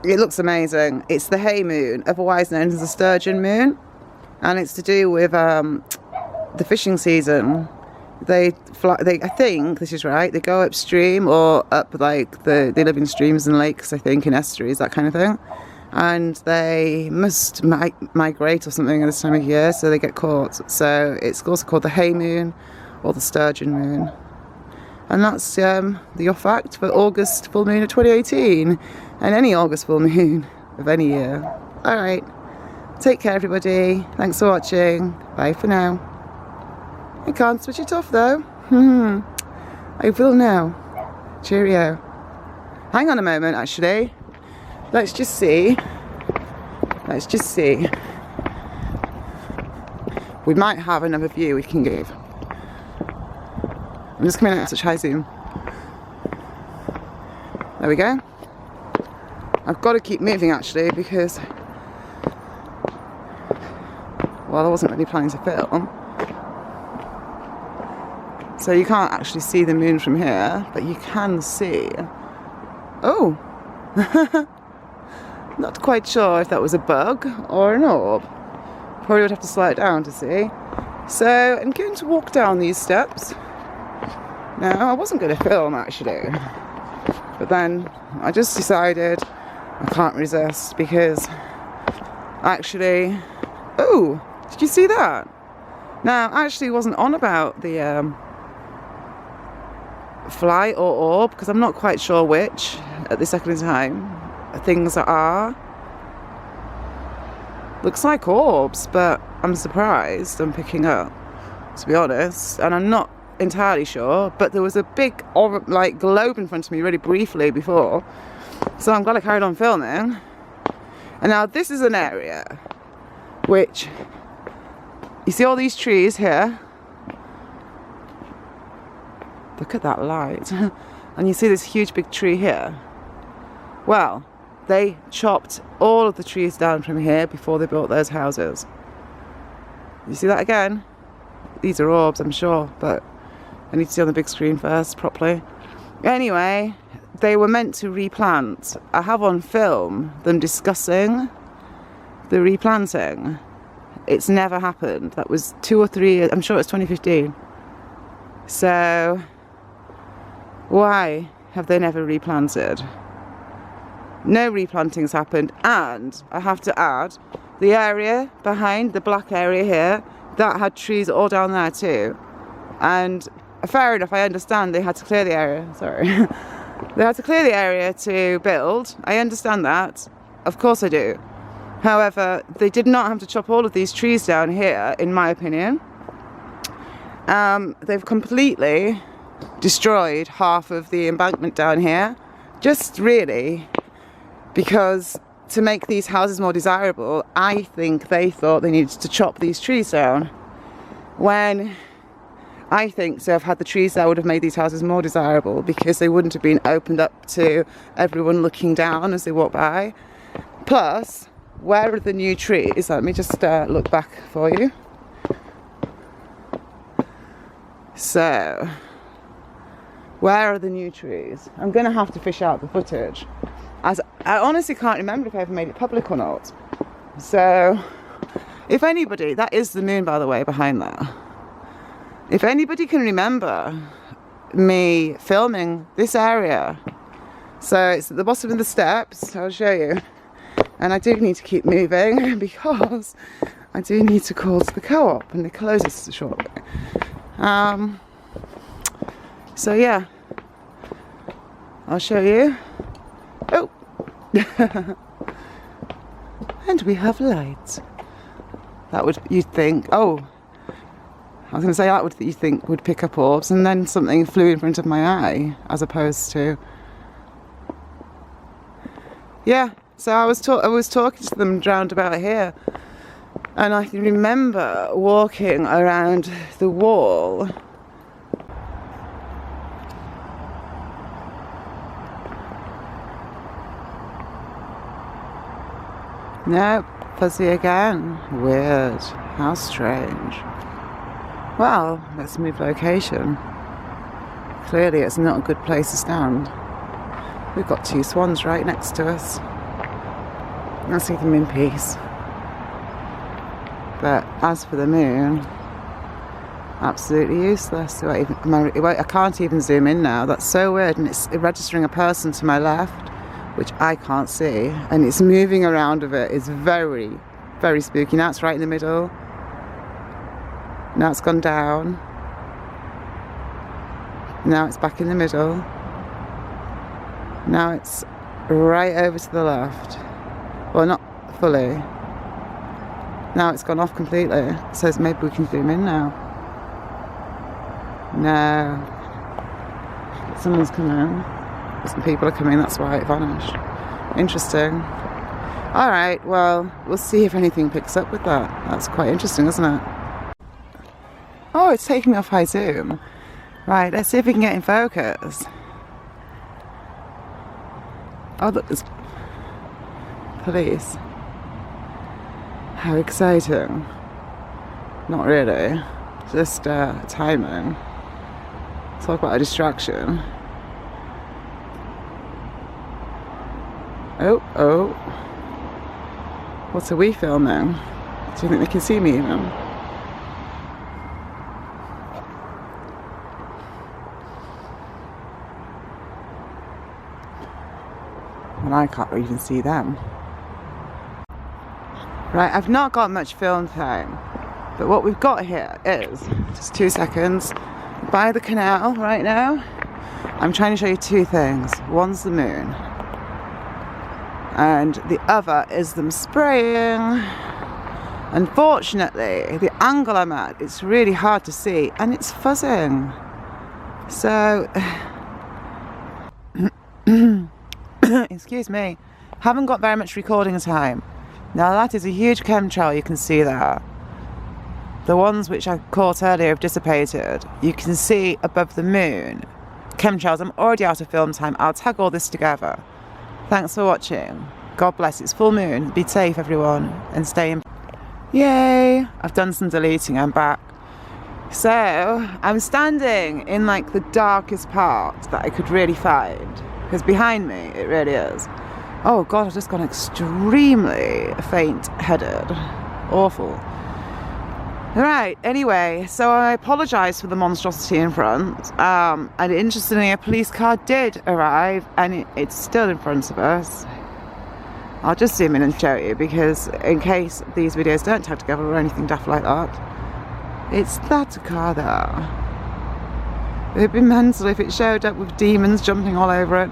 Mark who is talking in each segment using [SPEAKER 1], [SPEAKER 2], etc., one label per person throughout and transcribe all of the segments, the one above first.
[SPEAKER 1] It looks amazing. It's the Hay Moon, otherwise known as the Sturgeon Moon, and it's to do with the fishing season. They fly. I think this is right. They go upstream or up, like they live in streams and lakes. I think in estuaries, that kind of thing, and they must migrate or something at this time of year, so they get caught. So it's also called the Hay Moon or the Sturgeon Moon, and that's the off fact for August full moon of 2018, and any August full moon of any year. All right, take care, everybody. Thanks for watching. Bye for now. I can't switch it off though. I will now. Cheerio. Hang on a moment, actually. Let's just see. We might have another view we can give. I'm just coming out of such high zoom. There we go. I've got to keep moving actually because, well, I wasn't really planning to film. So you can't actually see the moon from here, but you can see. Oh! Not quite sure if that was a bug or an orb. Probably would have to slow it down to see. So I'm going to walk down these steps. Now, I wasn't going to film actually, but then I just decided I can't resist because actually, oh, did you see that? Now, I actually wasn't on about the fly or orb because I'm not quite sure which at this second in time. Things are. Looks like orbs, but I'm surprised I'm picking up, to be honest, and I'm not entirely sure, but there was a big like globe in front of me really briefly before, so I'm glad I carried on filming. And now this is an area which you see all these trees here. Look at that light. And you see this huge big tree here. Well, they chopped all of the trees down from here before they built those houses. You see that again? These are orbs, I'm sure, but I need to see on the big screen first properly. Anyway, they were meant to replant. I have on film them discussing the replanting. It's never happened. That was 2 or 3 years, I'm sure it's 2015. So why have they never replanted? No replantings happened, and I have to add, the area behind the black area here, that had trees all down there too. And fair enough, I understand they had to clear the area, sorry. They had to clear the area to build, I understand that, of course I do. However, they did not have to chop all of these trees down here, in my opinion. They've completely destroyed half of the embankment down here, just really because to make these houses more desirable, I think they thought they needed to chop these trees down, when I think to have had the trees there would have made these houses more desirable because they wouldn't have been opened up to everyone looking down as they walk by. Plus, where are the new trees? Let me just look back for you. So, where are the new trees? I'm going to have to fish out the footage, as I honestly can't remember if I ever made it public or not. So, if anybody, that is the moon by the way behind there. If anybody can remember me filming this area, so it's at the bottom of the steps, I'll show you. And I do need to keep moving because I do need to call to the co-op and it closes shortly. So yeah, I'll show you. Oh, and we have lights. That would, you'd think, oh, I was going to say that would, you think would pick up orbs, and then something flew in front of my eye, as opposed to, yeah. So I was talking to them round about here, and I can remember walking around the wall. Nope, fuzzy again. Weird. How strange. Well, let's move location. Clearly it's not a good place to stand. We've got two swans right next to us. Let's see them in peace. But as for the moon, absolutely useless. I can't even zoom in now. That's so weird. And it's registering a person to my left, which I can't see. And it's moving around with it. It's very, very spooky. Now it's right in the middle. Now it's gone down. Now it's back in the middle. Now it's right over to the left. Well, not fully. Now it's gone off completely. So maybe we can zoom in now. No. Someone's coming. Some people are coming, that's why it vanished. Interesting. Alright, well, we'll see if anything picks up with that. That's quite interesting, isn't it? Oh, it's taking me off high zoom. Right, let's see if we can get in focus. Oh, look, there's police. How exciting. Not really. Just timing. Talk about a distraction. Oh. What are we filming? Do you think they can see me even? And I can't even see them. Right, I've not got much film time. But what we've got here is, just 2 seconds, by the canal right now. I'm trying to show you two things. One's the moon. And the other is them spraying. Unfortunately, the angle I'm at, it's really hard to see and it's fuzzing. So, excuse me, haven't got very much recording time. Now that is a huge chemtrail, you can see there. The ones which I caught earlier have dissipated. You can see above the moon. Chemtrails, I'm already out of film time. I'll tag all this together. Thanks for watching. God bless, it's full moon. Be safe everyone and stay in. Yay! I've done some deleting, I'm back. So, I'm standing in like the darkest part that I could really find. Because behind me, it really is. Oh God, I've just gone extremely faint-headed. Awful. Right, anyway, so I apologise for the monstrosity in front. And interestingly, a police car did arrive and it's still in front of us. I'll just zoom in and show you because in case these videos don't tag together or anything daft like that, it's that car there. It'd be mental if it showed up with demons jumping all over it.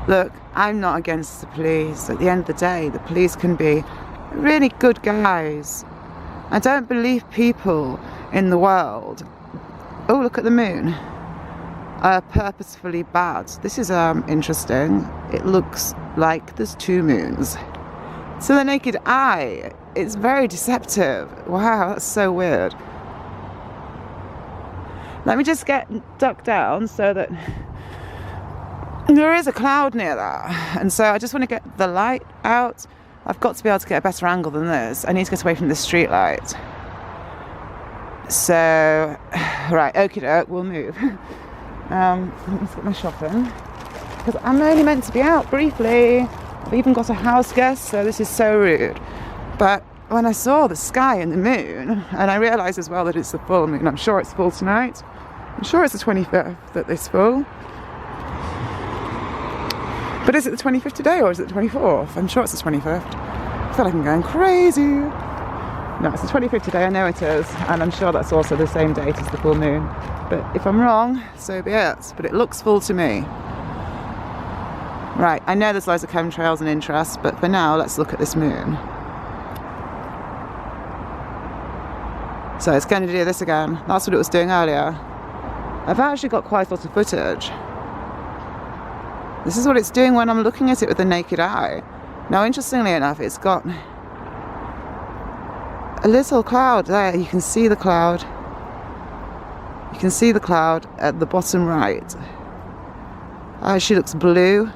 [SPEAKER 1] Look, I'm not against the police. At the end of the day, the police can be really good guys. I don't believe people in the world, oh look at the moon, are purposefully bad. This is interesting. It looks like there's two moons. To the naked eye, it's very deceptive. Wow, that's so weird. Let me just get ducked down so that there is a cloud near there. And so I just want to get the light out. I've got to be able to get a better angle than this. I need to get away from this street light. So, right, okie doke, we'll move. Let's get my shopping. Because I'm only meant to be out briefly. I've even got a house guest, so this is so rude. But when I saw the sky and the moon, and I realised as well that it's the full moon, I'm sure it's full tonight. I'm sure it's the 25th that it's full. But is it the 25th today or is it the 24th? I'm sure it's the 25th. I feel like I'm going crazy. No, it's the 25th today, I know it is. And I'm sure that's also the same date as the full moon. But if I'm wrong, so be it. But it looks full to me. Right, I know there's loads of chemtrails and interest, but for now, let's look at this moon. So it's going to do this again. That's what it was doing earlier. I've actually got quite a lot of footage. This is what it's doing when I'm looking at it with the naked eye. Now, interestingly enough, it's got a little cloud there. You can see the cloud. You can see the cloud at the bottom right. She looks blue.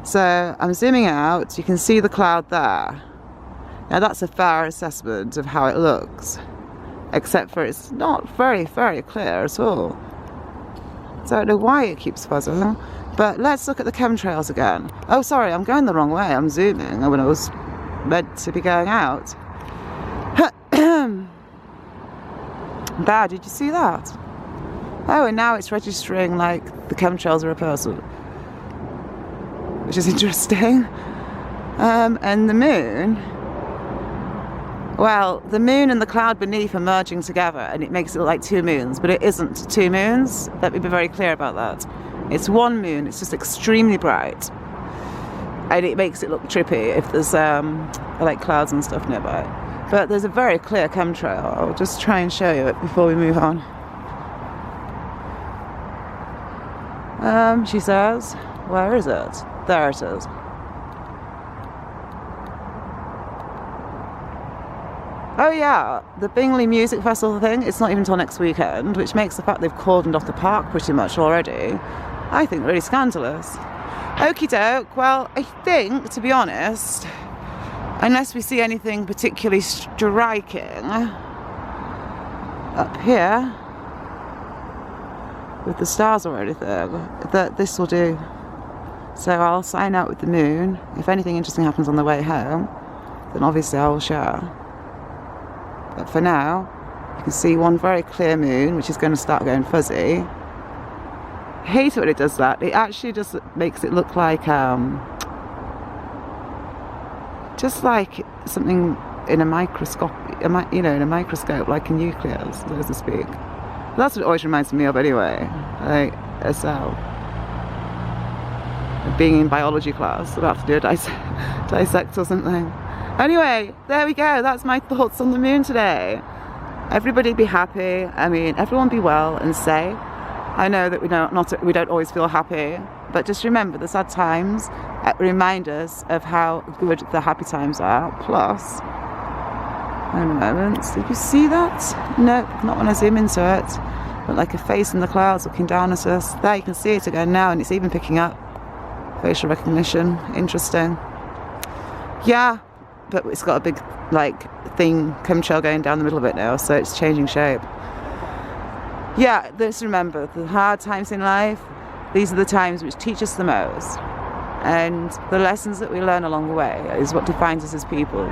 [SPEAKER 1] So I'm zooming out. You can see the cloud there. Now, that's a fair assessment of how it looks. Except for it's not very, very clear at all. Don't know why it keeps fuzzing. But let's look at the chemtrails again. Oh, sorry, I'm going the wrong way. I'm zooming when I was meant to be going out. Bad, did you see that? Oh, and now it's registering like the chemtrails are a person, which is interesting. And the moon, well, the moon and the cloud beneath are merging together and it makes it look like two moons, but it isn't two moons. Let me be very clear about that. It's one moon, it's just extremely bright. And it makes it look trippy if there's like clouds and stuff nearby. But there's a very clear chemtrail. I'll just try and show you it before we move on. She says, where is it? There it is. Oh yeah, the Bingley Music Festival thing, it's not even until next weekend, which makes the fact they've cordoned off the park pretty much already, I think, really scandalous. Okie doke, well, I think, to be honest, unless we see anything particularly striking up here with the stars or anything, that this will do. So I'll sign out with the moon. If anything interesting happens on the way home, then obviously I will share. But for now, you can see one very clear moon, which is going to start going fuzzy. I hate it when it does that. It actually just makes it look like, just like something in a microscope, you know, in a microscope, like a nucleus, so to speak. That's what it always reminds me of anyway, like a cell. Being in biology class, I'll have to do a dissect or something. Anyway, there we go. That's my thoughts on the moon today. Everybody be happy. I mean, everyone be well and safe. I know that we don't always feel happy, but just remember the sad times remind us of how good the happy times are. Plus, wait a moment, did you see that? No, not when I zoom into it. But like a face in the clouds looking down at us. There, you can see it again now, and it's even picking up facial recognition. Interesting. Yeah. But it's got a big, like, thing, chemtrail going down the middle of it now, so it's changing shape. Yeah, just remember, the hard times in life, these are the times which teach us the most. And the lessons that we learn along the way is what defines us as people.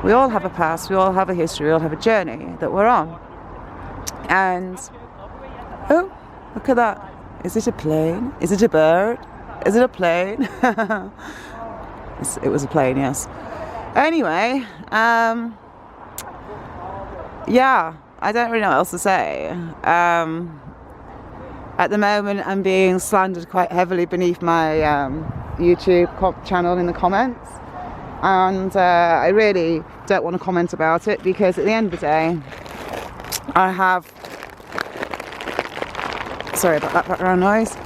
[SPEAKER 1] We all have a past, we all have a history, we all have a journey that we're on. And, oh, look at that. Is it a plane? Is it a bird? Is it a plane? It was a plane, yes. Anyway, yeah, I don't really know what else to say. At the moment, I'm being slandered quite heavily beneath my YouTube channel in the comments. And I really don't want to comment about it because at the end of the day, I have... Sorry about that background noise.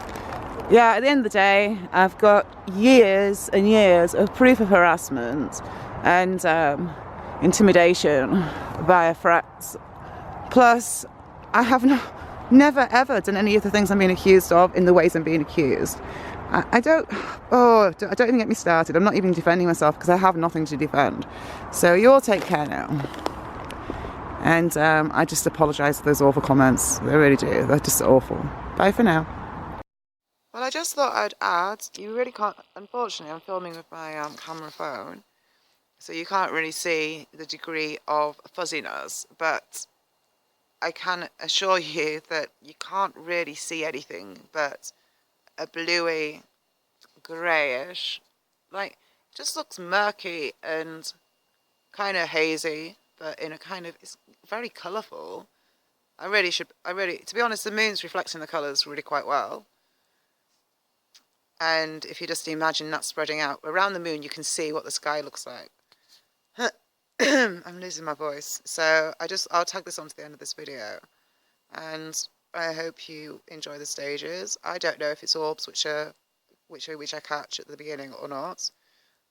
[SPEAKER 1] Yeah, at the end of the day, I've got years and years of proof of harassment and intimidation via threats. Plus, I have never ever done any of the things I'm being accused of in the ways I'm being accused. Don't even get me started. I'm not even defending myself because I have nothing to defend. So you all take care now. And I just apologise for those awful comments. I really do. They're just awful. Bye for now. Well, I just thought I'd add, you really can't, unfortunately I'm filming with my camera phone, so you can't really see the degree of fuzziness, but I can assure you that you can't really see anything but a bluey, greyish, like, just looks murky and kind of hazy, but in a kind of, it's very colourful. To be honest, the moon's reflecting the colours really quite well. And if you just imagine that spreading out around the moon, you can see what the sky looks like. I'm losing my voice. So I'll tag this onto the end of this video. And I hope you enjoy the stages. I don't know if it's orbs which I catch at the beginning or not.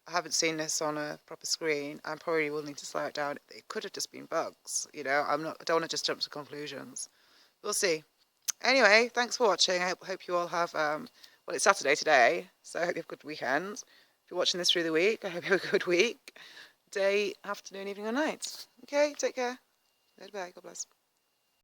[SPEAKER 1] I haven't seen this on a proper screen. I probably will need to slow it down. It could have just been bugs, you know. I don't want to just jump to conclusions. We'll see. Anyway, thanks for watching. I hope you all have well, it's Saturday today, so I hope you have a good weekend. If you're watching this through the week, I hope you have a good week. Day, afternoon, evening or night. Okay, take care. Goodbye, God bless.